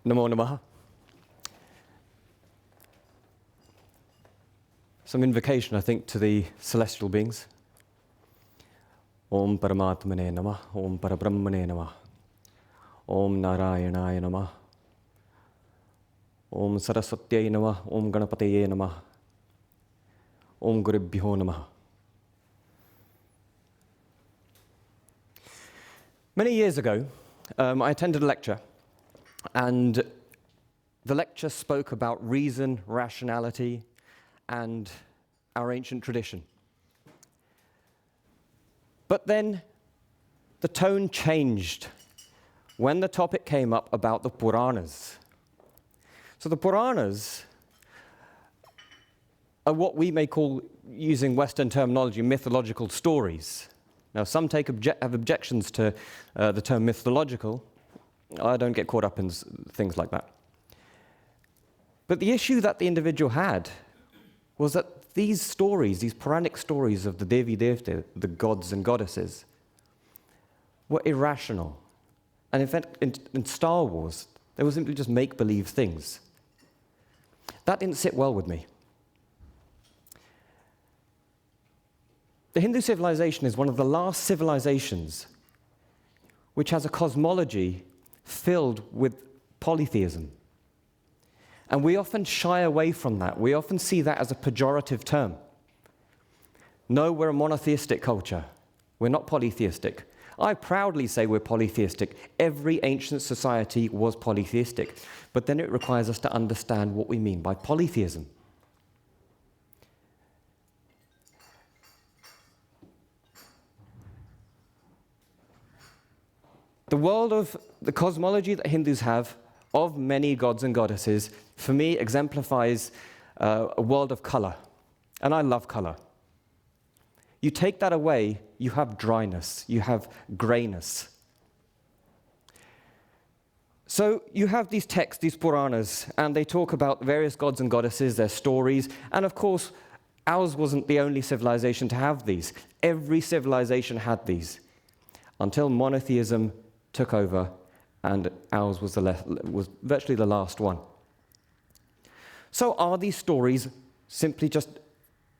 Namo Namaha. Some invocation, I think, to the celestial beings. Om Paramatmane Namah, Om Parabrahmane Namah, Om Narayanaya Namah, Om Saraswatyai Namah, Om Ganapataye Namah, Om Gurubhyo Namah. Many years ago, I attended a lecture, and the lecture spoke about reason, rationality, and our ancient tradition. But then the tone changed when the topic came up about the Puranas. So the Puranas are what we may call, using Western terminology, mythological stories. Now, some have objections to the term mythological. I don't get caught up in things like that. But the issue that the individual had was that these stories, these Puranic stories of the Devi Devta, the gods and goddesses, were irrational. And in fact, in Star Wars, they were simply just make-believe things. That didn't sit well with me. The Hindu civilization is one of the last civilizations which has a cosmology filled with polytheism. And we often shy away from that. We often see that as a pejorative term. No, we're a monotheistic culture. We're not polytheistic. I proudly say we're polytheistic. Every ancient society was polytheistic. But then it requires us to understand what we mean by polytheism. The world of the cosmology that Hindus have of many gods and goddesses, for me, exemplifies a world of color. And I love color. You take that away, you have dryness, you have grayness. So you have these texts, these Puranas, and they talk about various gods and goddesses, their stories, and of course, ours wasn't the only civilization to have these. Every civilization had these, until monotheism took over, and ours was virtually the last one. So are these stories simply just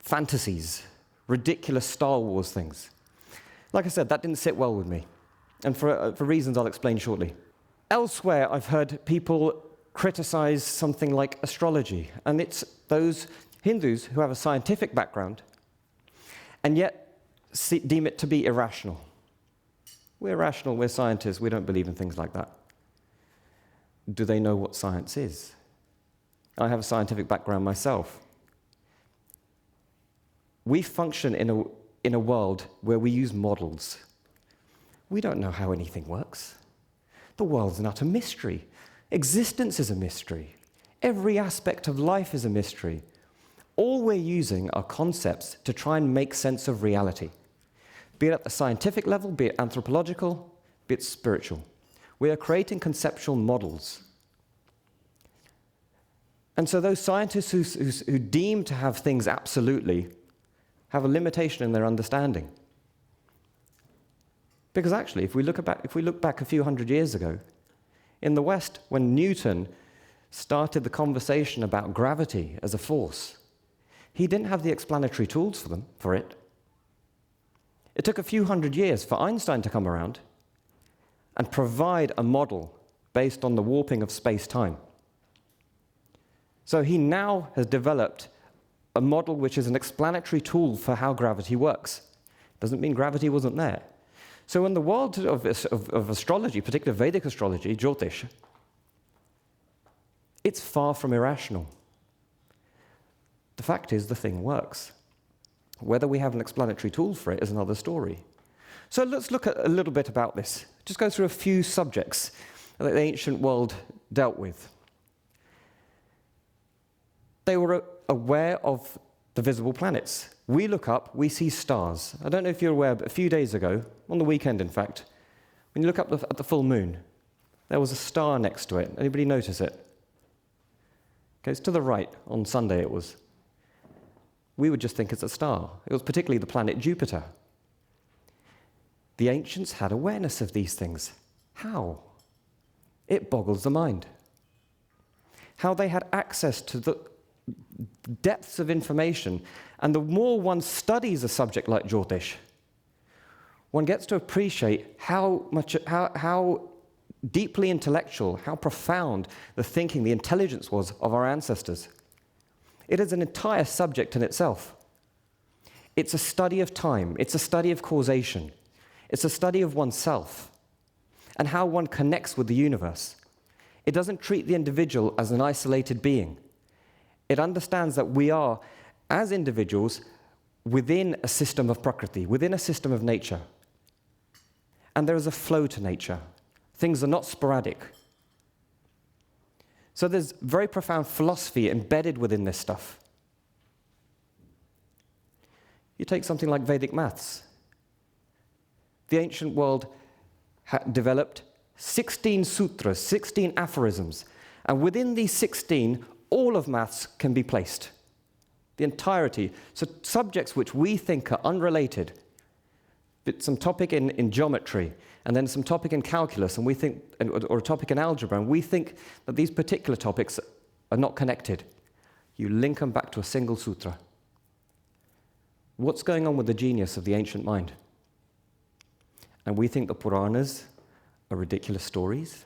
fantasies, ridiculous Star Wars things? Like I said, that didn't sit well with me, and for reasons I'll explain shortly. Elsewhere, I've heard people criticize something like astrology, and it's those Hindus who have a scientific background and yet deem it to be irrational. We're rational, we're scientists, we don't believe in things like that. Do they know what science is? I have a scientific background myself. We function in a world where we use models. We don't know how anything works. The world's an utter mystery. Existence is a mystery. Every aspect of life is a mystery. All we're using are concepts to try and make sense of reality. Be it at the scientific level, be it anthropological, be it spiritual. We are creating conceptual models. And so those scientists who deem to have things absolutely have a limitation in their understanding. Because actually, if we look back a few hundred years ago, in the West, when Newton started the conversation about gravity as a force, he didn't have the explanatory tools for it. It took a few hundred years for Einstein to come around and provide a model based on the warping of space-time. So he now has developed a model which is an explanatory tool for how gravity works. Doesn't mean gravity wasn't there. So in the world of astrology, particularly Vedic astrology, Jyothish, it's far from irrational. The fact is, the thing works. Whether we have an explanatory tool for it is another story. So let's look at a little bit about this. Just go through a few subjects that the ancient world dealt with. They were aware of the visible planets. We look up, we see stars. I don't know if you're aware, but a few days ago, on the weekend in fact, when you look up at the full moon, there was a star next to it. Anybody notice it? Okay, it's to the right. On Sunday it was. We would just think it's a star. It was particularly the planet Jupiter. The ancients had awareness of these things. How? It boggles the mind. how they had access to the depths of information. And the more one studies a subject like Jyothish, one gets to appreciate how deeply intellectual, how profound the thinking, the intelligence was of our ancestors. It is an entire subject in itself. It's a study of time. It's a study of causation. It's a study of oneself and how one connects with the universe. It doesn't treat the individual as an isolated being. It understands that we are, as individuals, within a system of Prakriti, within a system of nature. And there is a flow to nature. Things are not sporadic. So there's very profound philosophy embedded within this stuff. You take something like Vedic maths. The ancient world developed 16 sutras, 16 aphorisms, and within these 16, all of maths can be placed. The entirety. So subjects which we think are unrelated, but some topic in geometry, and then some topic in calculus, and we think, or a topic in algebra, and we think that these particular topics are not connected. You link them back to a single sutra. What's going on with the genius of the ancient mind? And we think the Puranas are ridiculous stories.